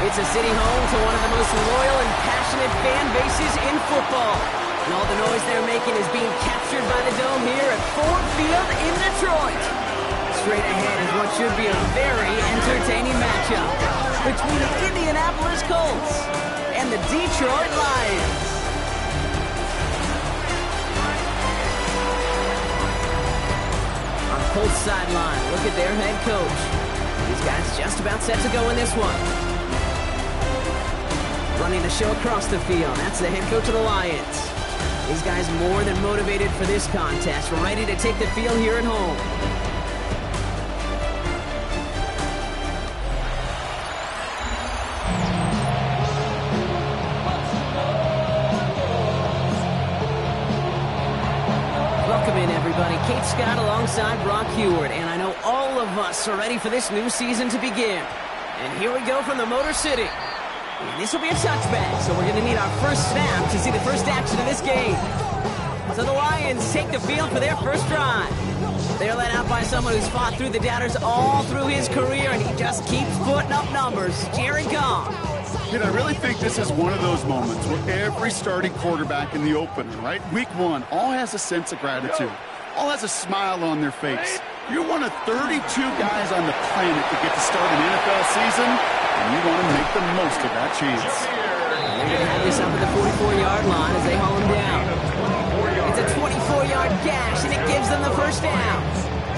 It's a city home to one of the most loyal and passionate fan bases in football. And all the noise they're making is being captured by the dome here at Ford Field in Detroit. Straight ahead is what should be a very entertaining matchup between the Indianapolis Colts and the Detroit Lions. On Colts sideline, look at their head coach. These guys just about set to go in this one. Running the show across the field, that's the head coach of the Lions. These guys more than motivated for this contest, ready to take the field here at home. Welcome in, everybody. Kate Scott alongside Brock Heward, and I know all of us are ready for this new season to begin. And here we go from the Motor City. This will be a touchback, so we're going to need our first snap to see the first action of this game. So the Lions take the field for their first drive. They're led out by someone who's fought through the doubters all through his career, and he just keeps putting up numbers. Jared Goff. I really think this is one of those moments where every starting quarterback in the opener, right? Week one, all has a sense of gratitude. All has a smile on their face. You're one of 32 guys on the planet that get to start an NFL season, and you want to make the most of that chance. They're going to have this up at the 44-yard line as they haul him down. It's a 24-yard gash, and it gives them the first down.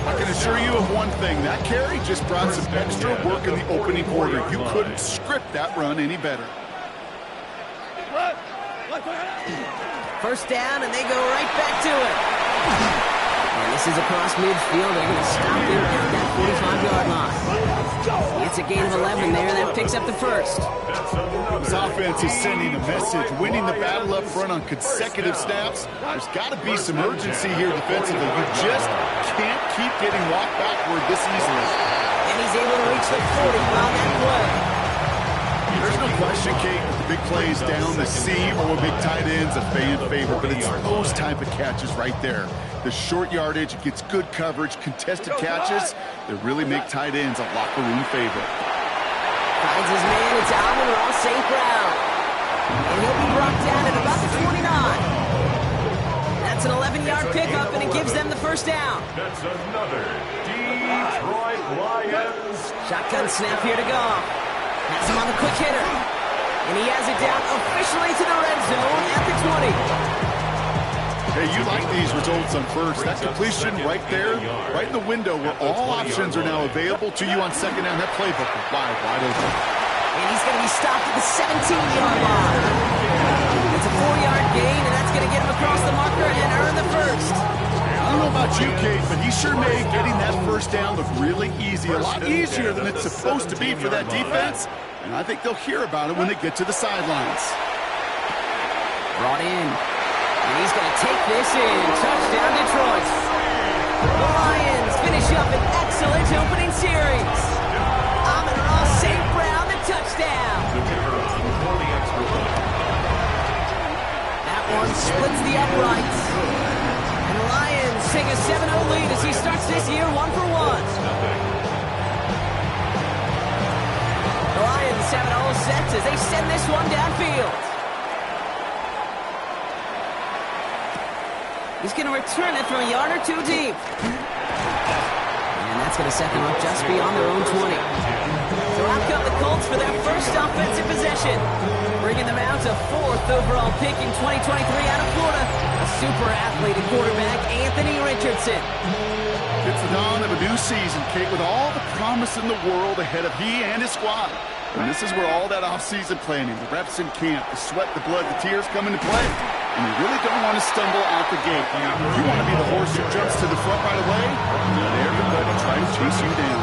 I can assure you of one thing. That carry just brought some extra work in the opening quarter. You couldn't script that run any better. First down, and they go right back to it. And this is across midfield. They're going to stop him at that 45-yard line. It's a gain of 11 there. That picks up the first. This offense is sending a message. Winning the battle up front on consecutive snaps. There's got to be some urgency here defensively. You just can't keep getting walked backward this easily. And he's able to reach the 40 on that play. There's no question, Kate, with the big plays down the seam or big tight ends, a fan favorite, but it's those type of catches right there. The short yardage, it gets good coverage, contested catches that really make tight ends a locker room favorite. Finds his man, it's Alvin Ross St. Brown. And he'll be brought down at about the 29. That's an 11-yard pickup, and it gives them the first down. That's another Detroit Lions. Shotgun snap here to go. Has him on the quick hitter. And he has it down officially to the red zone at the 20. Hey, you like these results on first. That completion right there, right in the window where all options are now available to you on second down. That playbook is wide open. And he's going to be stopped at the 17-yard line. It's a 4-yard gain, and that's going to get him across the marker and earn the first. I don't know about you, Kate, but he sure made getting that first down look really easy. A lot easier than it's supposed to be for that defense. And I think they'll hear about it when they get to the sidelines. Brought in. And he's going to take this in. Touchdown, Detroit. The Lions finish up an excellent opening series. Amon-Ra St. Brown, the touchdown. That one splits the uprights. And the Lions take a 7-0 lead as he starts this year 1-for-1. The Lions have it all set as they send this one downfield. He's going to return it from a yard or two deep. And that's going to set them up just beyond their own 20. So out come the Colts for their first offensive possession, bringing them out to 4th overall pick in 2023 out of Florida. A super athlete and quarterback, Anthony Richardson. It's the dawn of a new season, Kate, with all the promise in the world ahead of he and his squad. And this is where all that off-season planning, the reps in camp, the sweat, the blood, the tears come into play. And you really don't want to stumble out the gate. You want to be the horse who jumps to the front right away, and let everybody try to chase you down.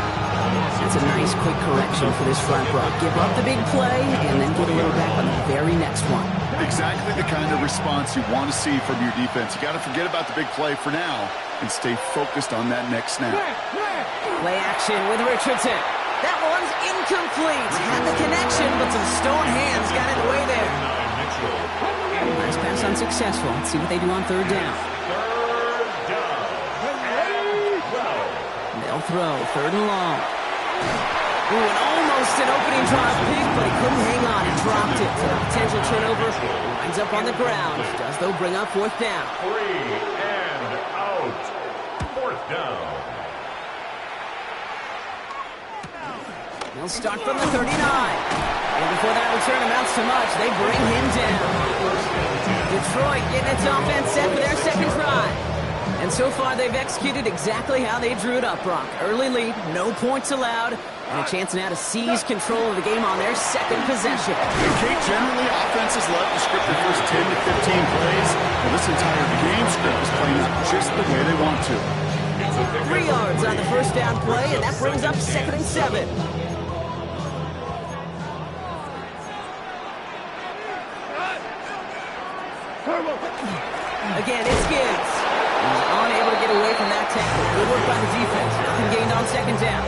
It's a nice quick correction for this front row. Give up the big play, and then get a little back on the very next one. Exactly the kind of response you want to see from your defense. You got to forget about the big play for now and stay focused on that next snap. Play action with Richardson. That one's incomplete. Had the connection, but some stone hands got in the way there. Nice pass unsuccessful. Let's see what they do on third down. They'll throw third and long. Ooh, and almost an opening drive pick, but he couldn't hang on and dropped it. So the potential turnover winds up on the ground. Does, though, bring up fourth down. 3 and out. Fourth down. He'll start from the 39. And before that return amounts to much, they bring him down. Detroit getting its offense set for their second drive. And so far, they've executed exactly how they drew it up, Brock. Early lead, no points allowed, and a chance now to seize control of the game on their second possession. And Kate, generally, offenses love to script the first 10 to 15 plays. Well, this entire game script is playing out just the way they want to. 3 yards on the first down play, and that brings up 2nd and 7. Again, it's Gibbs. He's unable to get away from that tackle. Good work by the defense. Nothing gained on 2nd down.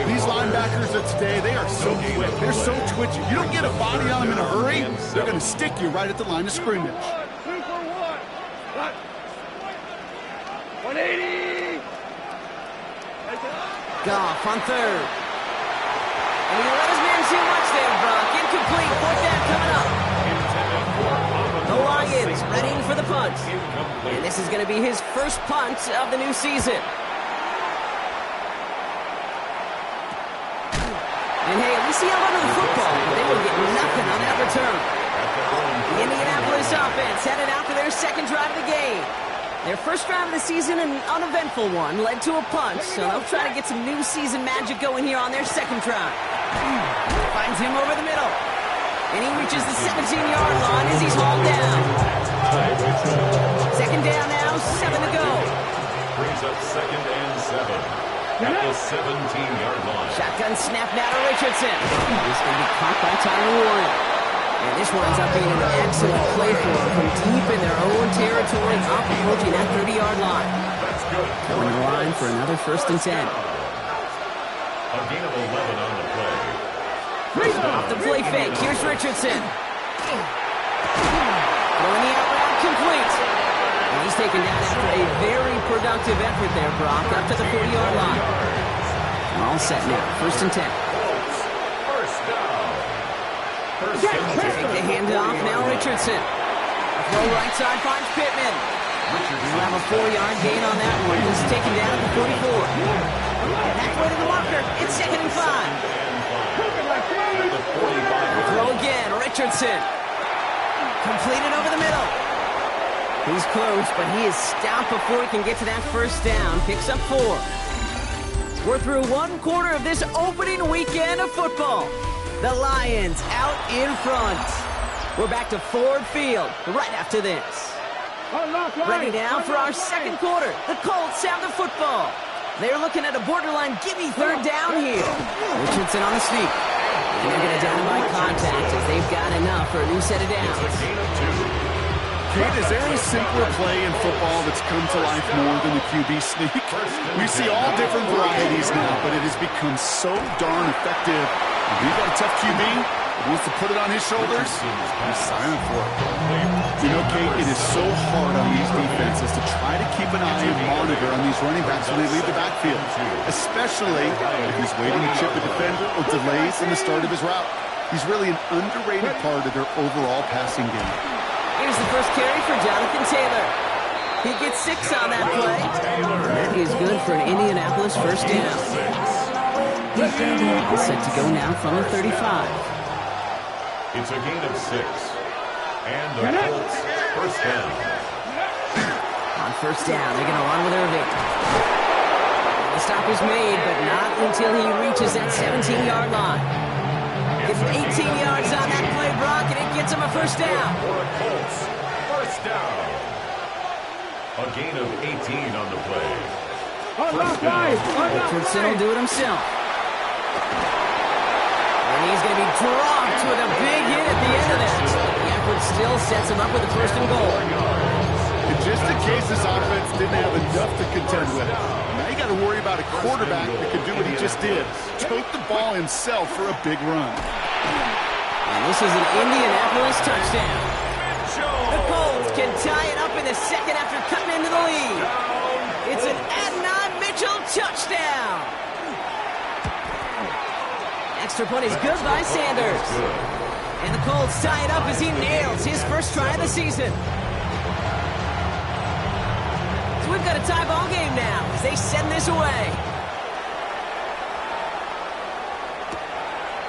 These linebackers of today, they are so quick. They're so twitchy. You don't get a body on them in a hurry, they're going to stick you right at the line of scrimmage. 180. Goff on 3rd. And he let his man too much there, Brock. Incomplete. 4th down coming up. The Lions readying for the punt. And this is going to be his first punt of the new season. And hey, at least he held onto the football, but they will get nothing on that return. The Indianapolis offense headed out for their second drive of the game. Their first drive of the season, an uneventful one, led to a punt, so they'll try to get some new season magic going here on their second drive. Finds him over the middle. And he reaches the 17-yard line as he's hauled down. 2nd down now, 7 to go. Brings up 2nd and 7 at the 17-yard line. Shotgun snap now to Richardson. He's going to be caught by Tyler Warren. And this winds up being an excellent play for them from deep in their own territory, up approaching that 30-yard line. That's good. Going to the line for another 1st and 10. A gain of 11 on the play. Off the play fake, here's Richardson. Throwing the out route complete. And he's taken down after a very productive effort there, Brock, up to the 40-yard line. And all set now, 1st and 10. First down. Take the handoff, now Richardson. Throw right side finds Pittman. He'll have a 4-yard gain on that one. He's taken down at the 44. Halfway to the marker, it's 2nd and 5. Throw again, Richardson. Completed over the middle. He's close, but he is stopped before he can get to that 1st down. Picks up 4. We're through 1 quarter of this opening weekend of football. The Lions out in front. We're back to Ford Field right after this. Ready now for our 2nd quarter. The Colts have the football. They're looking at a borderline gimme 3rd down here. Richardson on the sneak. And they're going to down by contact as they've got enough for a new set of downs. Kate, is there a simpler play in football that's come to life more than the QB sneak? We see all different varieties now, but it has become so darn effective. If you've got a tough QB who wants to put it on his shoulders, he's signing for it. You know, Kate, it is so hard on these defenses to try to keep an eye and monitor on these running backs when they leave the backfield, especially if he's waiting to chip a defender or delays in the start of his route. He's really an underrated part of their overall passing game. Here's the first carry for Jonathan Taylor. He gets 6 on that play. That is good for an Indianapolis 1st down. All set to go now from the 35. It's a gain of 6. And the Colts 1st down. On 1st down, they're going to run with Irving. The stop is made, but not until he reaches that 17-yard line. It's 18 yards on that play, Brock, and it gets him a 1st down. For the Colts 1st down. A gain of 18 on the play. Richardson will do it himself. And he's going to be dropped with a big hit at the end of that. The effort still sets him up with a 1st and goal. And just in case this offense didn't have enough to contend with, now you got to worry about a quarterback that can do what he just did. Tote the ball himself for a big run. And this is an Indianapolis touchdown. The Colts can tie it up in the 2nd after cutting into the lead. It's an Adnan Mitchell touchdown. extra point is good by Sanders. And the Colts tie it up as he nails his first try of the season. So we've got a tie ball game now as they send this away.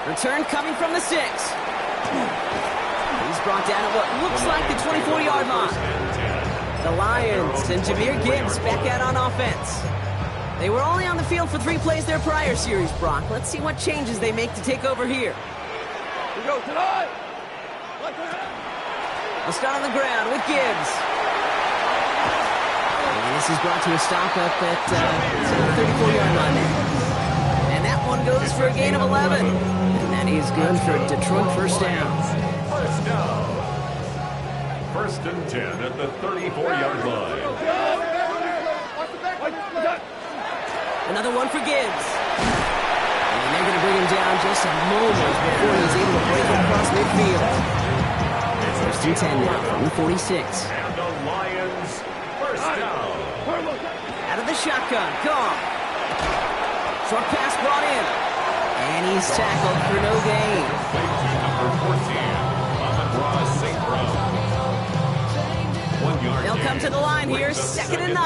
Return coming from the 6. He's brought down at what looks like the 24-yard line. The Lions and Jahmyr Gibbs back out on offense. They were only on the field for 3 plays their prior series, Brock. Let's see what changes they make to take over here. We go tonight. We'll start on the ground with Gibbs. And this is brought to a stop up at the 34-yard line there. And that one goes for a gain of 11. And that is good for a Detroit first down. First down. First and 10 at the 34-yard line. Another one for Gibbs. And they're going to bring him down just a moment before he's able to break it across midfield. First and 10 now from the 46. And the Lions first down. Out of the shotgun. Gone. Short pass brought in. And he's tackled for no gain. Played to number 14, Amon-Ra St. Brown. 1 yard They'll come to the line here, second and 9.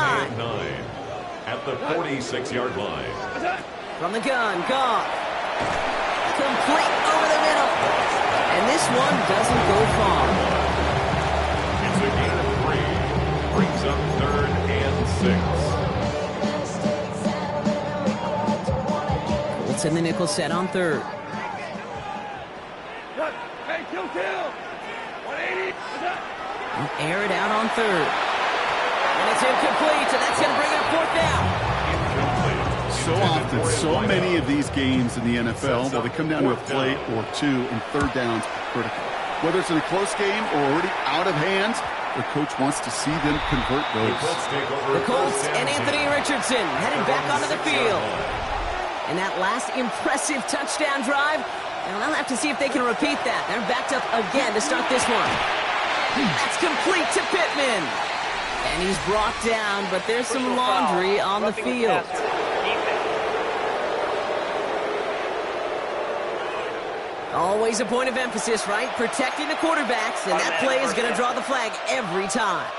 At the 46-yard line. From the gun, Goff. Complete over the middle. And this one doesn't go far. It's a gain of 3. Brings up 3rd and 6. Colts in the nickel set on 3rd. Hey, kill. 180. Air it out on 3rd. And it's incomplete, so that's going to bring up 4th down. So often, so many of these games in the NFL, well, they come down to a play or 2, and 3rd downs critical. Whether it's in a close game or already out of hand, the coach wants to see them convert those. The Colts and Anthony Richardson headed back onto the field. And that last impressive touchdown drive, and I'll have to see if they can repeat that. They're backed up again to start this one. That's complete to Pittman. And he's brought down, but there's some laundry on the field. Always a point of emphasis, right? Protecting the quarterbacks, and that play is going to draw the flag every time.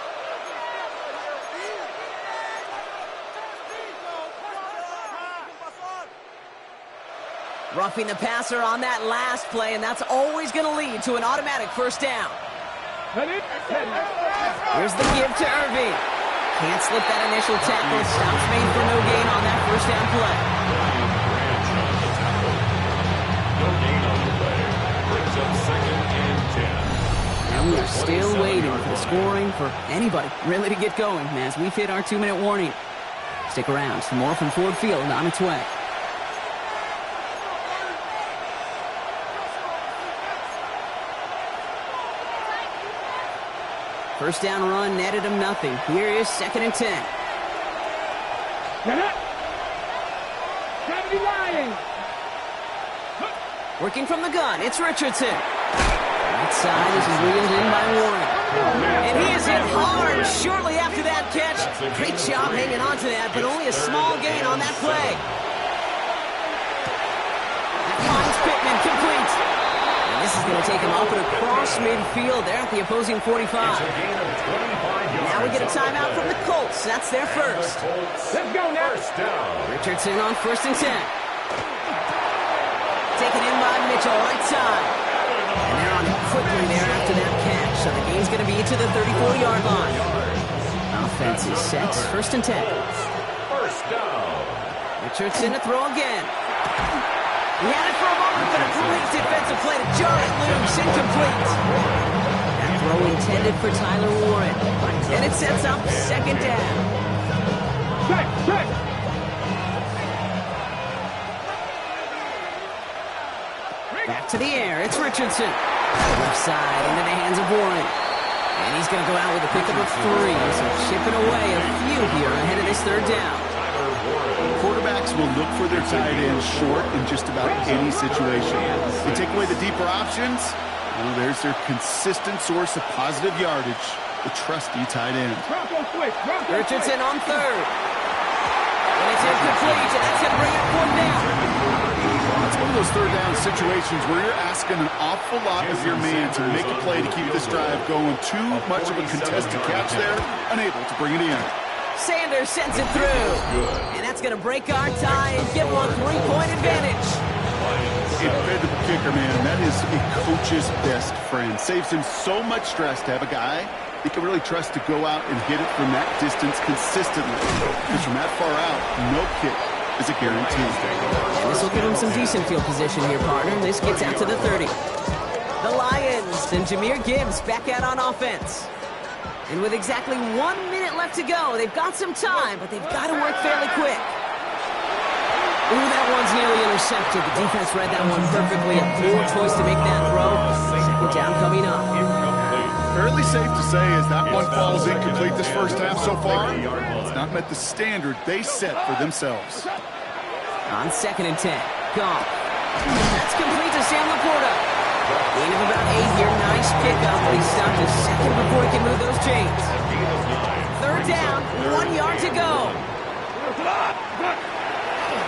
Roughing the passer on that last play, and that's always going to lead to an automatic first down. Here's the give to Irving. Can't slip that initial tackle. Stops made for no gain on that first down play. No gain on the play. Brings up 2nd and 10. And we are still waiting for the scoring for anybody really to get going as we've hit our 2-minute warning. Stick around for more from Ford Field on its way. First down run netted him nothing. Here is 2nd and 10. Working from the gun, it's Richardson. Right side is reeled in by Warren. And he is hit hard shortly after that catch. Great job hanging on to that, but only a small gain on that play. That finds Pittman complete. And this is going to take him up and across midfield there at the opposing 45. Now we get a timeout from the Colts. That's their first. Let's go now. Richardson on 1st and 10. Taken in by Mitchell, right side. And they're on quickly there after that catch. So the game's going to be to the 34-yard line. Offense is set. 1st and 10. First down. Richardson to throw again. He had it for a moment, but a great defensive play to jar it loose. Incomplete. That throw intended for Tyler Warren. And it sets up 2nd down. Check. Back to the air. It's Richardson. Left side into the hands of Warren. And he's going to go out with a pickup of 3. So chipping away a few here ahead of this 3rd down. Quarterbacks will look for their tight end short in just about any situation. They take away the deeper options. Well, there's their consistent source of positive yardage, the trusty tight end. Richardson on 3rd. And it's incomplete, and that's going to bring it 4th down. It's one of those 3rd down situations where you're asking an awful lot of your man to make a play to keep this drive going. Too much of a contested catch there, unable to bring it in. Sanders sends it through. And that's going to break our tie and give them a 3-point advantage. Dependable kicker, man. That is a coach's best friend. Saves him so much stress to have a guy he can really trust to go out and hit it from that distance consistently. Because from that far out, no kick is a guarantee. And this will give him some decent field position here, partner. This gets out to the 30. The Lions and Jahmyr Gibbs back out on offense. And with exactly 1 minute left to go, they've got some time, but they've got to work fairly quick. Ooh, that one's nearly intercepted. The defense read that one perfectly. A poor choice to make that throw. 2nd down coming up. Fairly safe to say as that one falls incomplete this first half so far. It's not met the standard they set for themselves. On 2nd and 10. Goff. That's complete to Sam Laporta. Gain of about 8 here. Nice pickup, but he stopped a second before he can move those chains. 3rd down, 1 yard to go.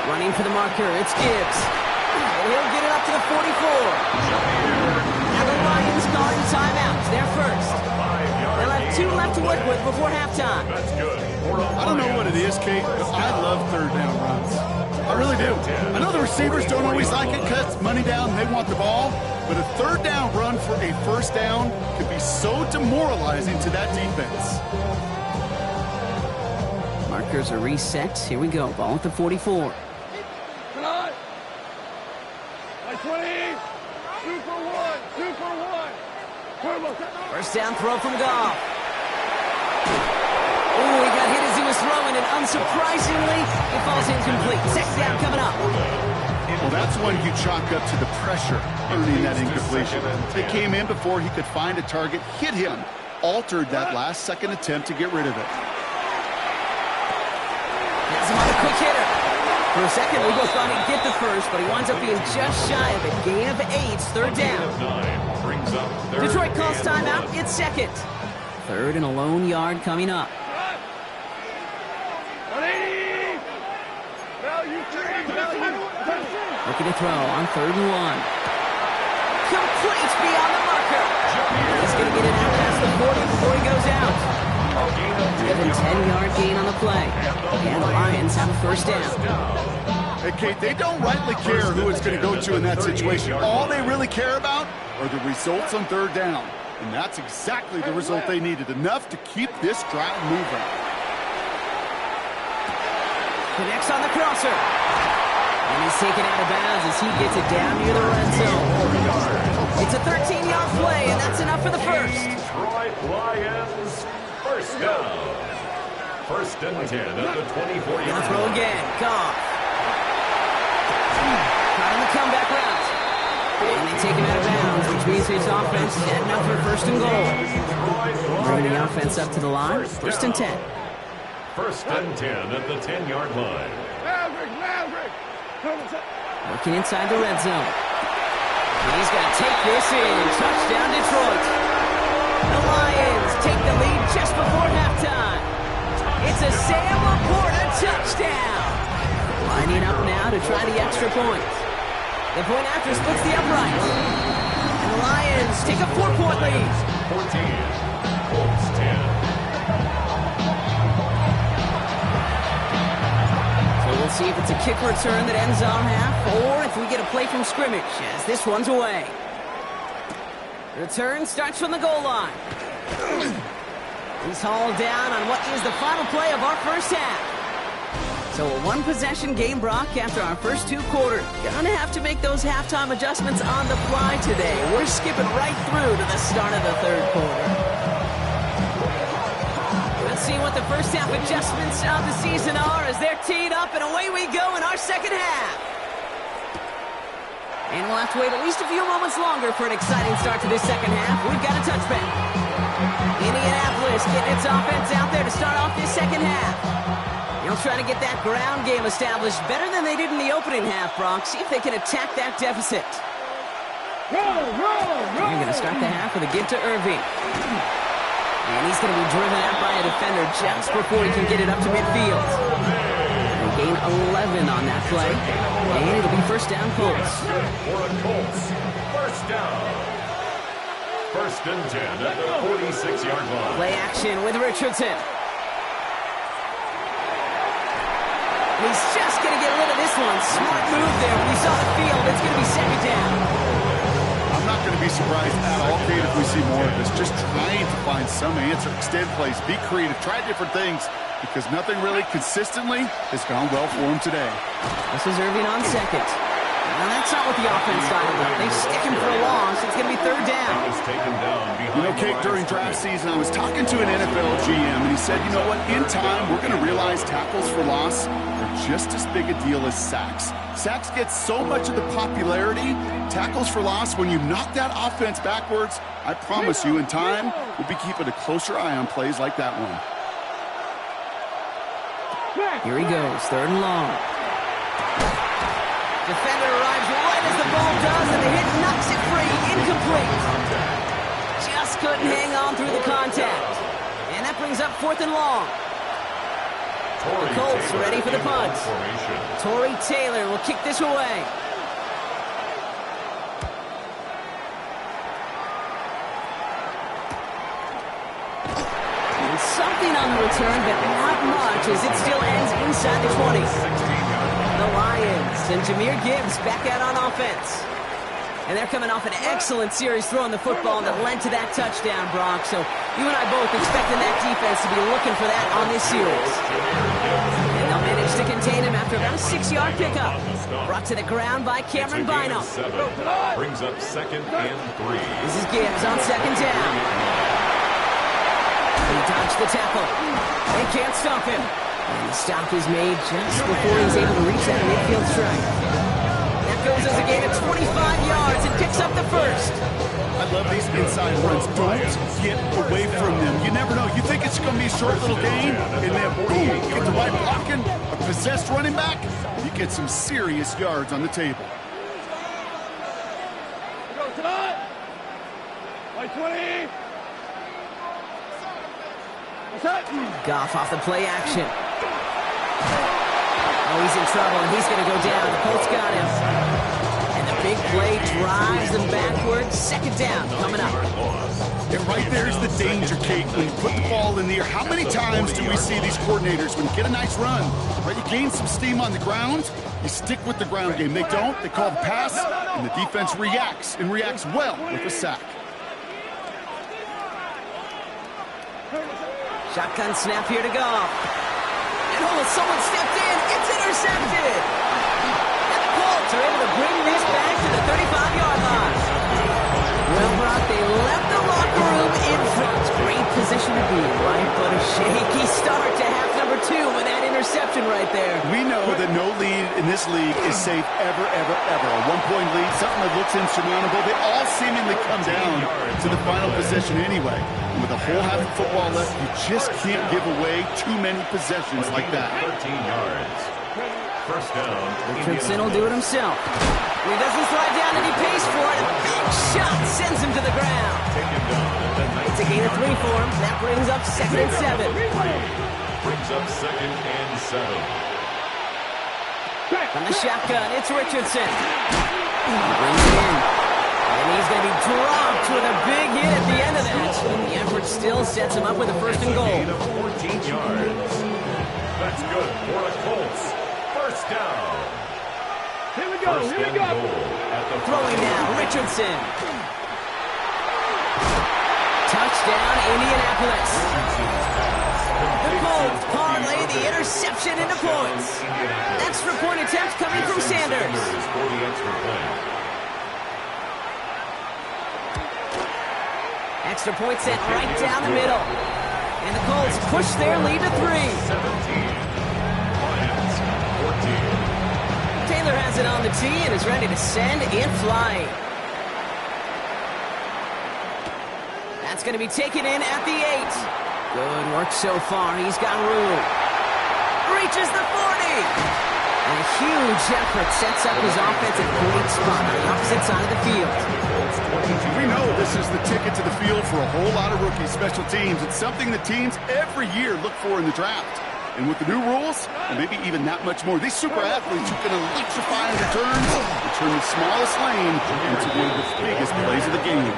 Running for the marker, it's Gibbs. And he'll get it up to the 44. Now the Lions calling timeouts. They're first. They'll have 2 left to work with before halftime. I don't know what it is, Kate, but I love 3rd down runs. I really do. I know the receivers don't always like it because it's money down and they want the ball, but a 3rd down run for a 1st down can be so demoralizing to that defense. Markers are reset. Here we go. Ball at the 44. Like 20. 2 for 1. 2 for 1. 1st down throw from Goff. Ooh, he got hit as he was throwing, and unsurprisingly, it falls incomplete. 2nd down coming up. Well, that's one you chalk up to the pressure earning that incompletion. It came in before he could find a target, hit him, altered that last-second attempt to get rid of it. Has him on a quick hitter. For a second, we both thought he'd get the first, but he winds up being just shy of it. Gain of 8, 3rd down. Detroit calls timeout. It's 2nd. 3rd and a lone yard coming up. 180. Looking to throw on 3rd and 1. Complete beyond the marker. He's going to get it out past the 40 before he goes out. Given 10-yard gain on the play. And the Lions have a 1st down. Hey, Kate, they don't rightly care who it's going to go to in that situation. All they really care about are the results on 3rd down. And that's exactly the result they needed. Enough to keep this drive moving. Connects on the crosser. And he's taken out of bounds as he gets it down near the red zone. It's a 13-yard play, and that's enough for the 1st. Detroit Lions, 1st down. 1st and 10 at the 24-yard line. Throw again. Goff. Caught on the comeback route. And they take him out of bounds, which means his offense is heading up for 1st and goal. Bring the offense up to the line. 1st and 10. 1st and 10 at the 10-yard line. Maverick. Working inside the red zone. He's going to take this in. Touchdown, Detroit. The Lions take the lead just before halftime. It's a Sam Laporta touchdown. Lining up now to try the extra point. The point after splits the uprights. And the Lions take a 4-point lead. 14, Colts 10. We'll see if it's a kick return that ends on half, or if we get a play from scrimmage, as this one's away. Return starts from the goal line. He's hauled down on what is the final play of our 1st half. So a 1-possession game, Brock, after our first 2 quarters. Gonna have to make those halftime adjustments on the fly today. We're skipping right through to the start of the 3rd quarter. Let's see what the 1st half adjustments of the season are as they're teed up, and away we go in our 2nd half. And we'll have to wait at least a few moments longer for an exciting start to this 2nd half. We've got a touchback. Indianapolis getting its offense out there to start off this 2nd half. They'll try to get that ground game established better than they did in the opening half, Brock. See if they can attack that deficit. They're going to start the half with a give to Irving. And he's going to be driven out by a defender just before he can get it up to midfield. They gain 11 on that play. And it'll be first down, Colts. For a Colts. First down. First and 10 at the 46-yard line. Play action with Richardson. He's just going to get rid of this one. Smart move there. When he saw the field, it's going to be second down. I'm not going to be surprised at all, Kate, if we see more of this. Just trying to find some answer, extend plays, be creative, try different things, because nothing really consistently has gone well for him today. This is Irving on second. Now, that's not what the offense dialed up. They stick him for a loss. It's going to be third down. You know, Kate, during draft season, I was talking to an NFL GM, and he said, you know what, in time, we're going to realize tackles for loss are just as big a deal as sacks. Sacks get so much of the popularity. Tackles for loss, when you knock that offense backwards, I promise you, in time, we'll be keeping a closer eye on plays like that one. Here he goes, third and long. Defender arrives right as the ball does, and the hit knocks it free. Incomplete. Just couldn't hang on through the contact. And that brings up fourth and long. The Colts ready for the punt. Torrey Taylor will kick this away. And something on the return, but not much, as it still ends inside the 20. The Lions and Jahmyr Gibbs back out on offense. And they're coming off an excellent series throwing the football that led to that touchdown, Brock. So you and I both expecting that defense to be looking for that on this series. And they'll manage to contain him after about a 6-yard pickup. Brought to the ground by Cameron Bynum. Brings up second and 3. This is Gibbs on second down. He dodged the tackle. They can't stop him. And the stop is made just before he's able to reach that midfield strike. That goes as a gain of 25 yards and picks up the first. I love these inside runs. Don't get away from them. You never know. You think it's going to be a short little gain, and then boom, get the right blocking, a possessed running back, you get some serious yards on the table. Go, tonight. By 20. Goff off the play action. Oh, he's in trouble, and he's going to go down. The Colts got him. And the big play drives them backwards. Second down coming up. And right there's the danger, Kate, when you put the ball in the air. How many times do we see these coordinators, when you get a nice run, right, you gain some steam on the ground, you stick with the ground game. They don't. They call the pass, and the defense reacts, and reacts well with a sack. Shotgun snap here to Goff. And oh, someone stepped in. It's intercepted. And the Colts are able to bring this back to the 35-yard line. Well, Brock, they left the locker room in front. Great position to be in, right? But a shaky start to half number 2 with that interception right there. We know that no lead in this league is safe ever, ever, ever. A one-point lead, something that looks insurmountable. They all seemingly come down to the final possession anyway. And with a whole half of football left, you just can't give away too many possessions like that. 13 yards. First down. Richardson will do it himself. He doesn't slide down and he pays for it. A big shot sends him to the ground. It's a gain of 3 for him. That brings up second and 7. Brings up second and 7. From the shotgun, it's Richardson. Brings it in. And he's going to be dropped with a big hit at the end of that. And the effort still sets him up with a first and goal. Gain of 14 yards. That's good for the Colts. First down. Here we go. Here we go. Throwing down, Richardson. Touchdown, Indianapolis. The Colts parlay the interception into points. Extra point attempt coming from Sanders. Extra point set right down the middle. And the Colts push their lead to 3. 17. Lions, 14. Taylor has it on the tee and is ready to send it flying. That's going to be taken in at the 8. Good work so far. He's got room. Reaches the 40. And a huge effort sets up his offensive great spot on the opposite side of the field. We know this is the ticket to the field for a whole lot of rookies, special teams. It's something that teams every year look for in the draft. And with the new rules, and maybe even that much more, these super athletes who can electrify in returns and turn the smallest lane into one of the biggest plays of the game.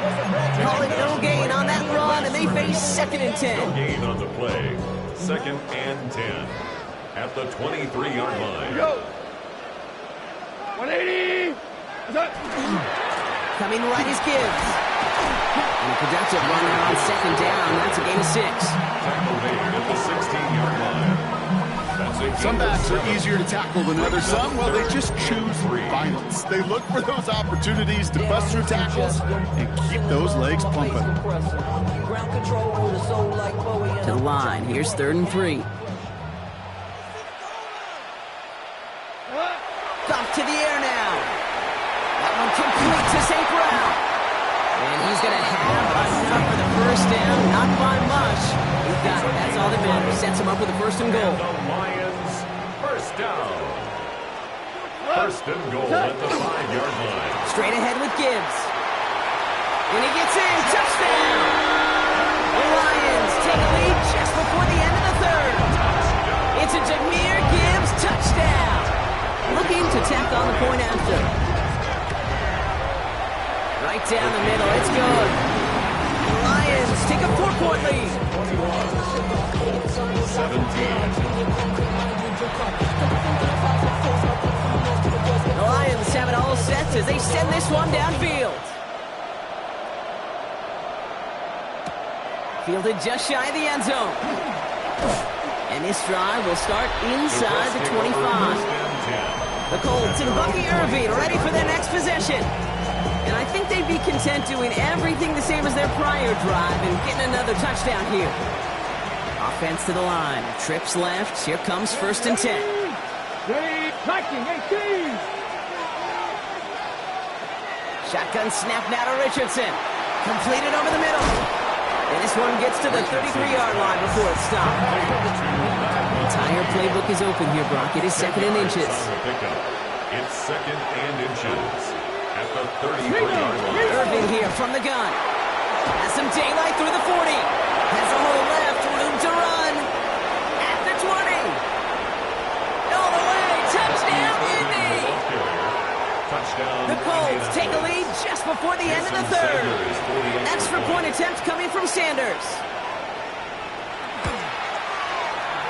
Call it no gain on that run, and they face 2nd and 10. No gain on the play. 2nd and 10 at the 23-yard line. Go. 180. Coming right is Gibbs. And a productive run there on 2nd down. That's a gain of 6. Tackle made at the 16-yard line. That's a gain Some backs of are 7. easier to tackle than others. Some, well, they just choose violence. They look for those opportunities to bust through tackles and keep those legs pumping. To the line. Here's 3rd and 3. Up to the air now. That one complete to St. Brown. And he's going to have enough for the 1st down. Not by much. He's got it. That's all that matters. Sets him up with a 1st and goal. And the Lions, 1st down. 1st and goal at the 5-yard line. Straight ahead with Gibbs. And he gets in. Touchdown. The Lions take a lead just before the end of the 3rd. It's a Jahmyr Gibbs touchdown. Looking to tack on the point after. Right down the middle. It's good. The Lions take a 4-point lead. 17. The Lions have it all set as they send this one downfield. Fielded just shy of the end zone. And this drive will start inside the 25. The Colts and Bucky Irving ready for their next possession. And I think they'd be content doing everything the same as their prior drive and getting another touchdown here. Offense to the line. Trips left. Here comes 1st and 10. Ready, tracking, 18. Shotgun snap now to Richardson. Completed over the middle. And this one gets to the 33-yard line before it's stopped. The entire playbook is open here, Brock. It is 2nd and inches. It's 2nd and inches at the 33-yard line. Irving here from the gun. Has some daylight through the 40. Has a hole left. Room to run. At the 20. All the way. Touchdown, Indy. Touchdown. The Colts take a lead just before the end of the 3rd. Extra point attempt coming from Sanders.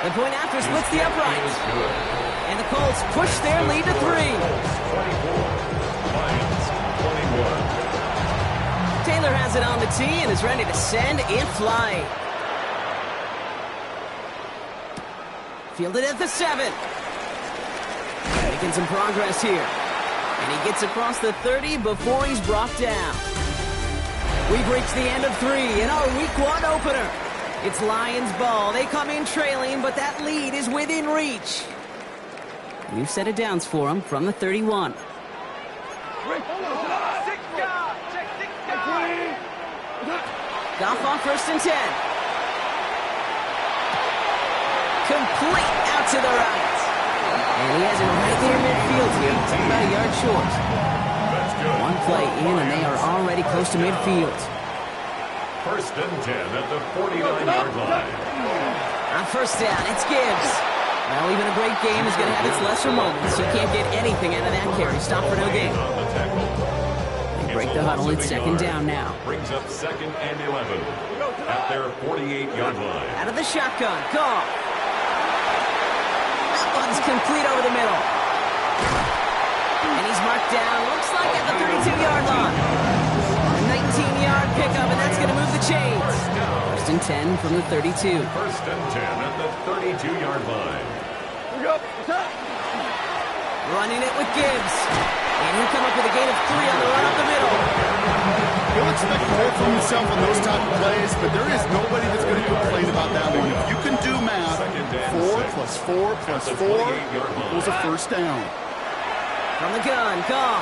The point after splits the uprights. And the Colts push their lead to 3. 24. Lions, 21. Taylor has it on the tee and is ready to send in flight. Fielded at the 7. Making some progress here. And he gets across the 30 before he's brought down. We've reached the end of 3 in our Week 1 opener. It's Lions ball. They come in trailing, but that lead is within reach. New set of downs for them from the 31. Goff on 1st and 10. Complete out to the right. And he has it right there midfield here. It's about a yard short. One play in, and they are already close to midfield. 1st and 10 at the 49-yard line. On 1st down, it's Gibbs. Well, even a great game is going to have its lesser moments. You can't get anything out of that carry. Stop for no gain. On the tackle. They break the huddle. It's 2nd down now. Brings up 2nd and 11 at their 48-yard line. Out of the shotgun. Goff. That one's complete over the middle. And he's marked down. Looks like at the 32-yard line. A 19-yard pickup, and that's going to move the chains. 1st and 10 from the 32. 1st and 10 at the 32-yard line. Running it with Gibbs. And he'll come up with a gain of 3 on the run up the middle. He'll expect more from himself on those type of plays, but there is nobody that's going to complain about that one. If you can do math, 4 plus 4 plus 4 equals a 1st down. From the gun, Goff.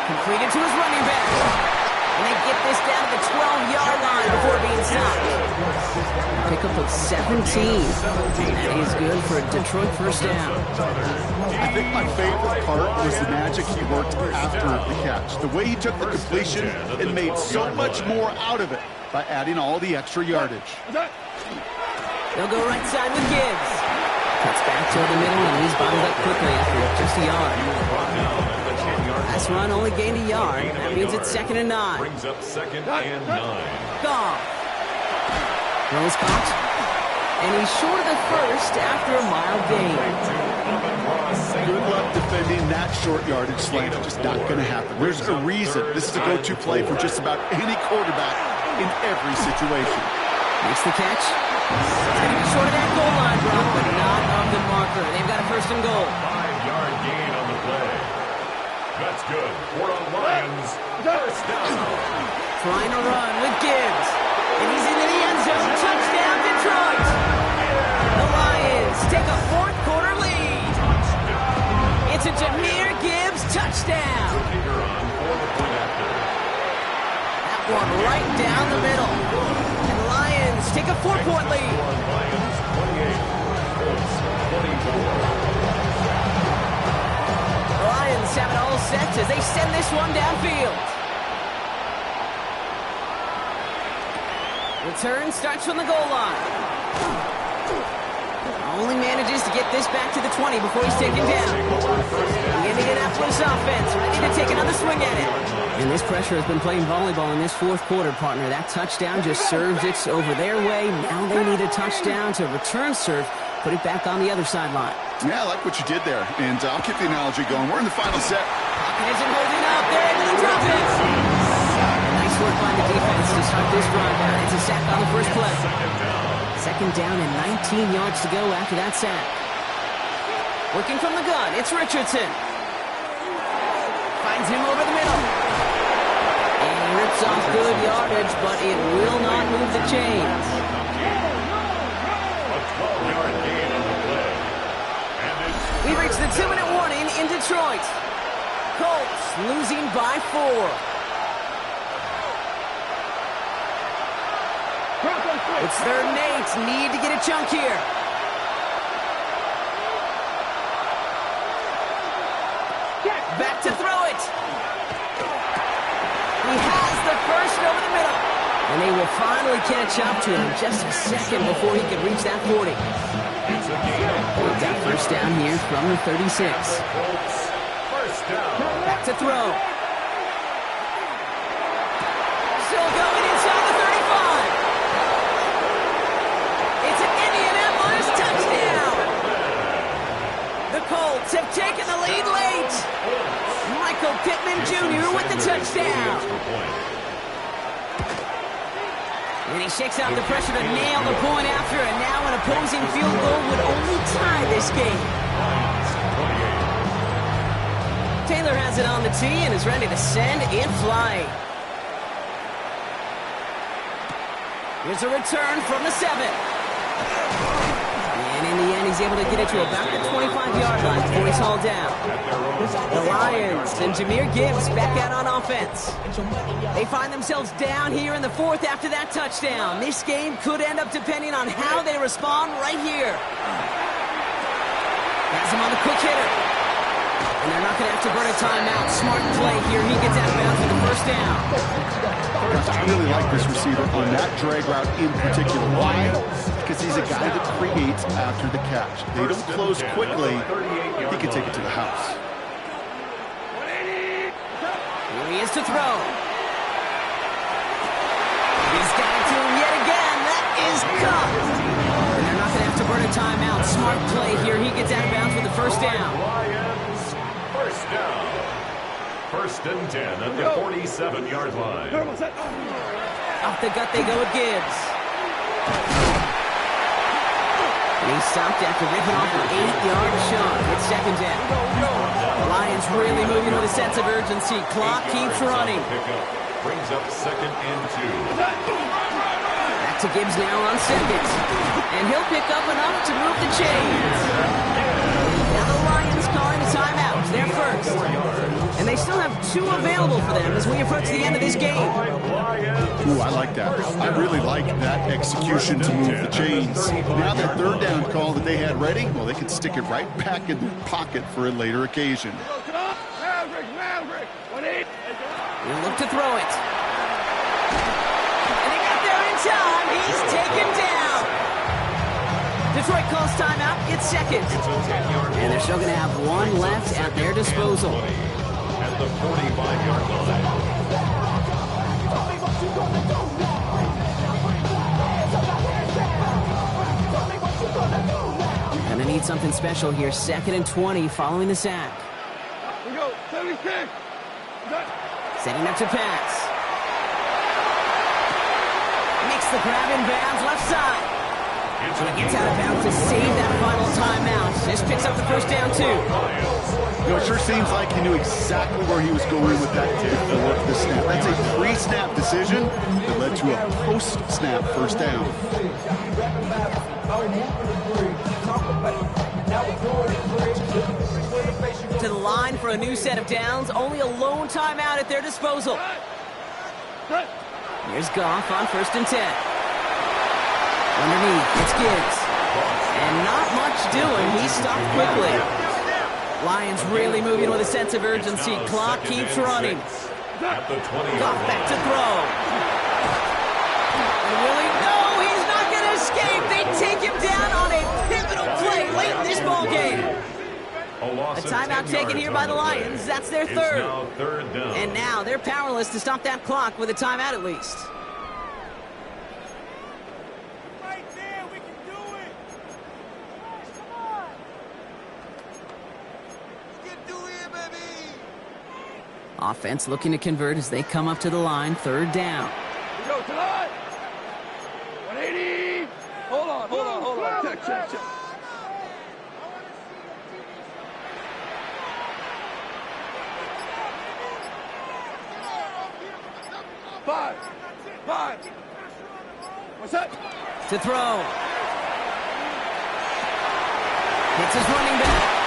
Completed to his running back. And they get this down to the 12-yard line before being stopped. Pickup of 17. That is good for a Detroit 1st down. I think my favorite part was the magic he worked after the catch. The way he took the completion and made so much more out of it by adding all the extra yardage. They'll go right side with Gibbs. Cuts back toward the middle, and he's bottled up quickly after just a yard. Last run only gained a yard. That means it's 2nd and 9. Brings up 2nd and 9. Goff. Throws caught. And he's short of the first after a mild gain. Good luck defending that short yardage slant. It's just not going to happen. There's a reason this is a go-to play for just about any quarterback in every situation. Makes the catch. It's going to be short of that goal line, Brock, but not of the marker. They've got a 1st and goal. 5-yard gain on the play. That's good for the Lions. 1st down. Trying to run with Gibbs. And he's into the end zone. Touchdown, Detroit. The Lions take a 4th quarter lead. It's a Jahmyr Gibbs touchdown. That one right down the middle. And the Lions take a 4-point lead. Lions 28, Colts 24. The Lions have it all set as they send this one downfield. Return starts from the goal line. Only manages to get this back to the 20 before he's taken down. The Indianapolis offense ready to take another swing at it. And this pressure has been playing volleyball in this 4th quarter, partner. That touchdown just serves it over their way. Now they need a touchdown to return serve, put it back on the other sideline. Yeah, I like what you did there. And I'll keep the analogy going. We're in the final set. Pocket isn't holding up. They're into the drop it. Nice work by the defense to start this drive out. It's a sack on the first play. 2nd down and 19 yards to go after that sack. Working from the gun, it's Richardson. Finds him over the middle. And he rips off good yardage, but it will not move the chains. A 12-yard gain on the play. And it's We reach the 2-minute warning in Detroit. Colts losing by 4. It's 3rd and 8. Need to get a chunk here. Back to throw it. He has the first over the middle. And they will finally catch up to him in just a second before he can reach that 40. it's a gain of 14. We've got 1st down here from the 36. Colts 1st down. Back to throw. Still going inside the 35. It's an Indianapolis touchdown. The Colts have taken the lead late. Michael Pittman Jr. with the touchdown. And he shakes out the pressure to nail the point after, and now an opposing field goal would only tie this game. Taylor has it on the tee and is ready to send it flying. Here's a return from the 7. And in the end, he's able to get it to about the 25-yard line before he's hauled down. The Lions and Jahmyr Gibbs back out on offense. They find themselves down here in the 4th after that touchdown. This game could end up depending on how they respond right here. Has him on the quick hitter. And they're not going to have to burn a timeout. Smart play here. He gets out of bounds for the 1st down. I really like this receiver on that drag route in particular. Why? Because he's a guy that creates after the catch. They don't close quickly. He can take it to the house. Here he is to throw. He's got it to him yet again. That is caught. And they're not going to have to burn a timeout. Smart play here. He gets out of bounds for the 1st down. Lions 1st down. 1st and 10 at the 47-yard line. Off the gut they go with Gibbs. And he stopped after ripping off an 8-yard shot. It's 2nd down. The Lions really moving with a sense of urgency. Clock keeps running. Brings up 2nd and 2. Back to Gibbs now on 2nd. And he'll pick up enough to move the chains. Now the Lions calling a timeout. They're first. And they still have 2 available for them as we approach the end of this game. Ooh, I like that. I really like that execution to move the chains. Now that 3rd down call that they had ready, well, they can stick it right back in their pocket for a later occasion. He'll look to throw it. And he got there in time. He's taken down. Detroit calls timeout. It's second. It's a 10-yard And they're still going to have one left at their disposal. At the 45-yard line. And they need something special here. 2nd and 20 following the sack. We go. 76. Setting up to pass. Makes the grab in bounds left side. Gets out of bounds to save that final timeout. This picks up the first down, too. You know, it sure seems like he knew exactly where he was going with that tip to work the snap. That's a pre-snap decision that led to a post-snap first down. To the line for a new set of downs. Only a lone timeout at their disposal. Here's Goff on 1st and 10. Underneath, it's Gibbs. And not much doing. He stopped quickly. Lions really moving with a sense of urgency. Clock keeps running. Goff back to throw. And Willie, no, he's not going to escape. They take him down on a pivotal play late in this ball game. A timeout taken here by the Lions. That's their third. And now they're powerless to stop that clock with a timeout at least. Offense looking to convert as they come up to the line. 3rd down. We go to the line. 180. Hold on. Check. 5. What's that? To throw. Hits his running back.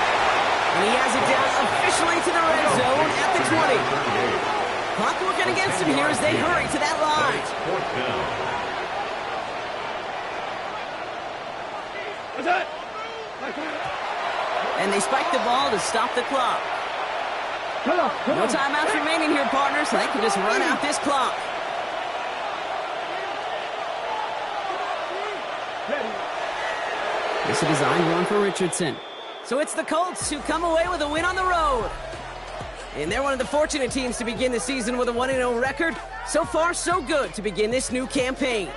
And he has it down officially to the red zone at the 20. Clock working against him here as they hurry to that line. What's that? And they spike the ball to stop the clock. No timeouts remaining here, partners, so they can just run out this clock. It's a design run for Richardson. So it's the Colts who come away with a win on the road. And they're one of the fortunate teams to begin the season with a 1-0 record. So far, so good to begin this new campaign.